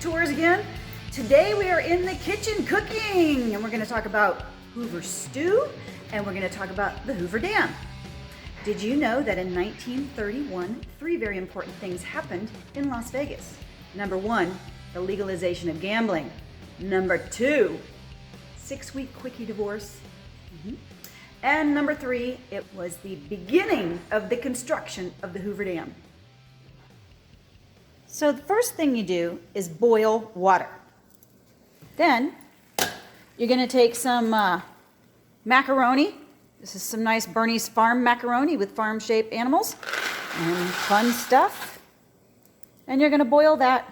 CHIK Tours again. Today we are in the kitchen cooking, and we're going to talk about Hoover stew, and we're going to talk about the Hoover Dam. Did you know that in 1931, three very important things happened in Las Vegas? Number one, the legalization of gambling. Number two, 6-week quickie divorce. And number three, it was the beginning of the construction of the Hoover Dam. So the first thing you do is boil water. Then you're going to take some macaroni. This is some nice Bernie's Farm macaroni with farm-shaped animals and fun stuff. And you're going to boil that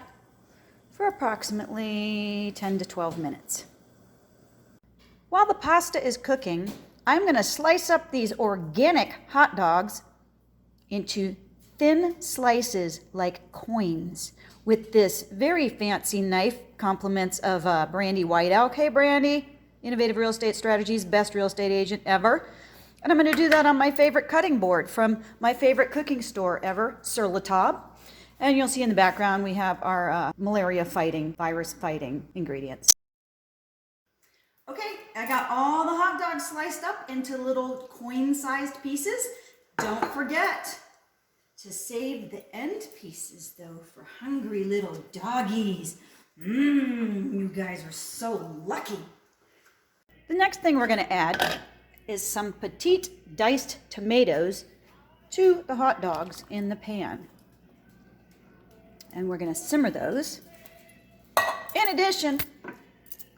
for approximately 10 to 12 minutes. While the pasta is cooking, I'm going to slice up these organic hot dogs into thin slices like coins with this very fancy knife, compliments of Brandy Whiteout. Hey Brandy, Innovative Real Estate Strategies, best real estate agent ever. And I'm going to do that on my favorite cutting board from my favorite cooking store ever, Sur La Table. And you'll see in the background we have our malaria fighting, virus fighting ingredients. Okay, I got all the hot dogs sliced up into little coin-sized pieces. Don't forget to save the end pieces, though, for hungry little doggies. You guys are so lucky. The next thing we're going to add is some petite diced tomatoes to the hot dogs in the pan. And we're going to simmer those. In addition,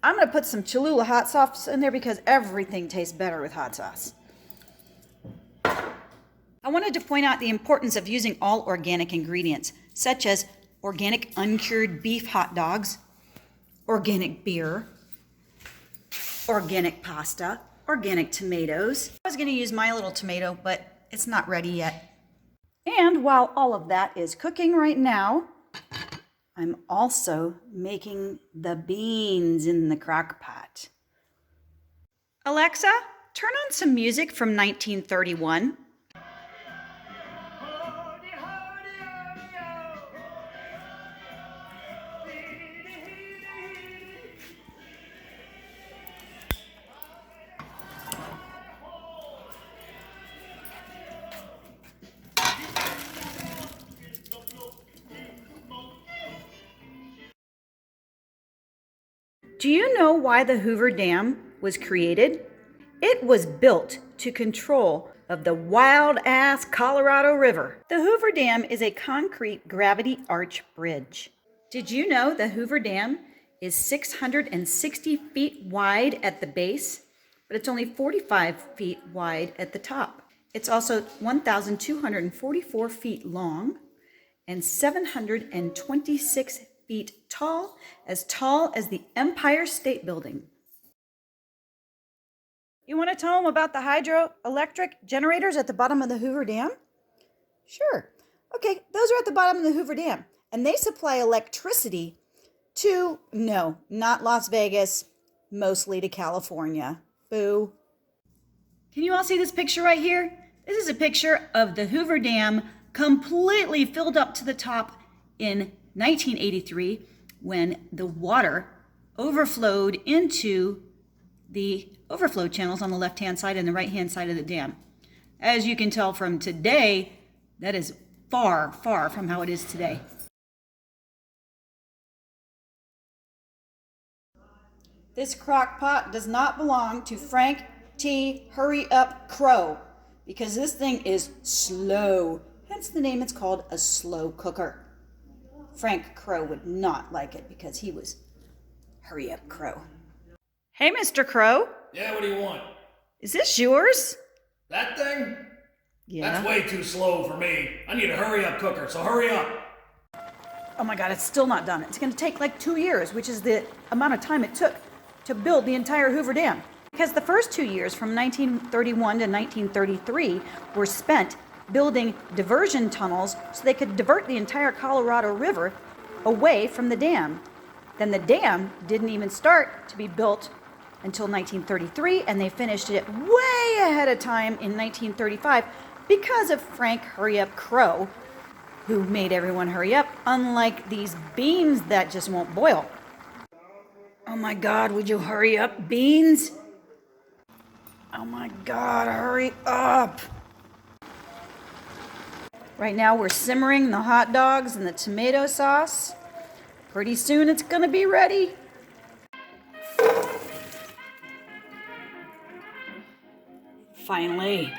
I'm going to put some Cholula hot sauce in there because everything tastes better with hot sauce. I wanted to point out the importance of using all organic ingredients, such as organic uncured beef hot dogs, organic beer, organic pasta, organic tomatoes. I was going to use my little tomato, but it's not ready yet. And while all of that is cooking right now, I'm also making the beans in the crock pot. Alexa, turn on some music from 1931. Do you know why the Hoover Dam was created? It was built to control of the wild-ass Colorado River. The Hoover Dam is a concrete gravity arch bridge. Did you know the Hoover Dam is 660 feet wide at the base, but it's only 45 feet wide at the top? It's also 1,244 feet long and 726 feet tall as the Empire State Building. You want to tell them about the hydroelectric generators at the bottom of the Hoover Dam? Sure. Okay, those are at the bottom of the Hoover Dam, and they supply electricity to, no, not Las Vegas, mostly to California. Boo. Can you all see this picture right here? This is a picture of the Hoover Dam completely filled up to the top in 1983 when the water overflowed into the overflow channels on the left-hand side and the right-hand side of the dam. As you can tell from today, that is far, far from how it is today. This crock pot does not belong to Frank T. Hurry Up Crow because this thing is slow. Hence the name, it's called a slow cooker. Frank Crow would not like it because he was Hurry Up Crow. Hey, Mr. Crow. Yeah, what do you want? Is this yours? That thing? Yeah. That's way too slow for me. I need a hurry-up cooker, so hurry up. Oh my God, it's still not done. It's going to take like 2 years, which is the amount of time it took to build the entire Hoover Dam. Because the first 2 years, from 1931 to 1933, were spent building diversion tunnels so they could divert the entire Colorado River away from the dam. Then the dam didn't even start to be built until 1933, and they finished it way ahead of time in 1935 because of Frank Hurry Up Crow who made everyone hurry up, unlike these beans that just won't boil. Oh my God, would you hurry up, beans? Oh my God, hurry up. Right now we're simmering the hot dogs and the tomato sauce. Pretty soon it's gonna be ready. Finally.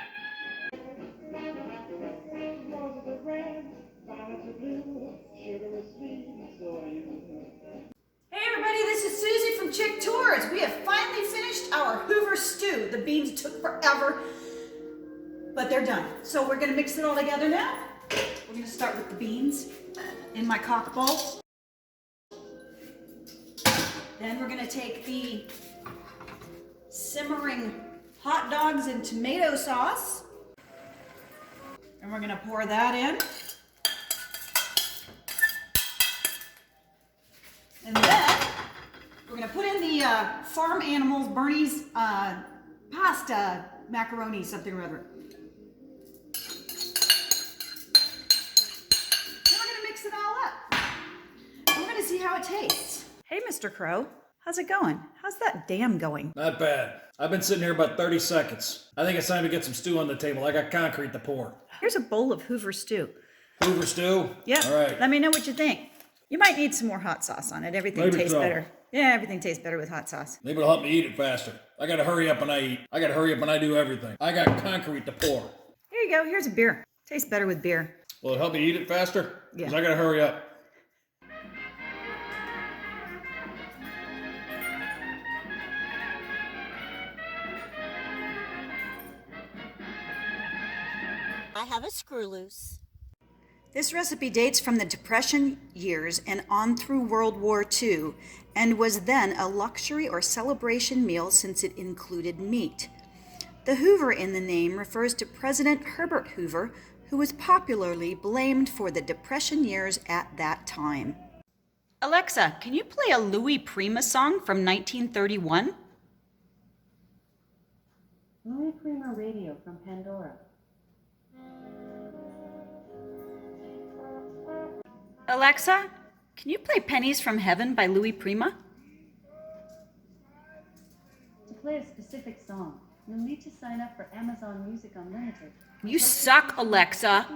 Hey everybody, this is Susie from CHIK Tours. We have finally finished our Hoover stew. The beans took forever, but they're done. So we're gonna mix it all together now. We're gonna start with the beans in my cock bowl. Then we're gonna take the simmering hot dogs and tomato sauce, and we're gonna pour that in. And then we're gonna put in the farm animals, Bernie's pasta macaroni, something or other. Then we're gonna mix it all up. We're gonna see how it tastes. Hey, Mr. Crow, how's it going? How's that dam going? Not bad. I've been sitting here about 30 seconds. I think it's time to get some stew on the table. I got concrete to pour. Here's a bowl of Hoover stew. Hoover stew? Yeah. All right. Let me know what you think. You might need some more hot sauce on it. Everything Maybe tastes so. better. Yeah, everything tastes better with hot sauce. Maybe it'll help me eat it faster. I gotta hurry up when I eat. I gotta hurry up when I do everything. I got concrete to pour. Here you go. Here's a beer. Tastes better with beer. Will it help me eat it faster? Yeah. 'Cause I gotta hurry up. I have a screw loose. This recipe dates from the Depression years and on through World War II, and was then a luxury or celebration meal since it included meat. The Hoover in the name refers to President Herbert Hoover, who was popularly blamed for the Depression years at that time. Alexa, can you play a Louis Prima song from 1931? Louis Prima Radio from Pandora. Alexa, can you play Pennies from Heaven by Louis Prima? To play a specific song, you'll need to sign up for Amazon Music Unlimited. You suck, Alexa.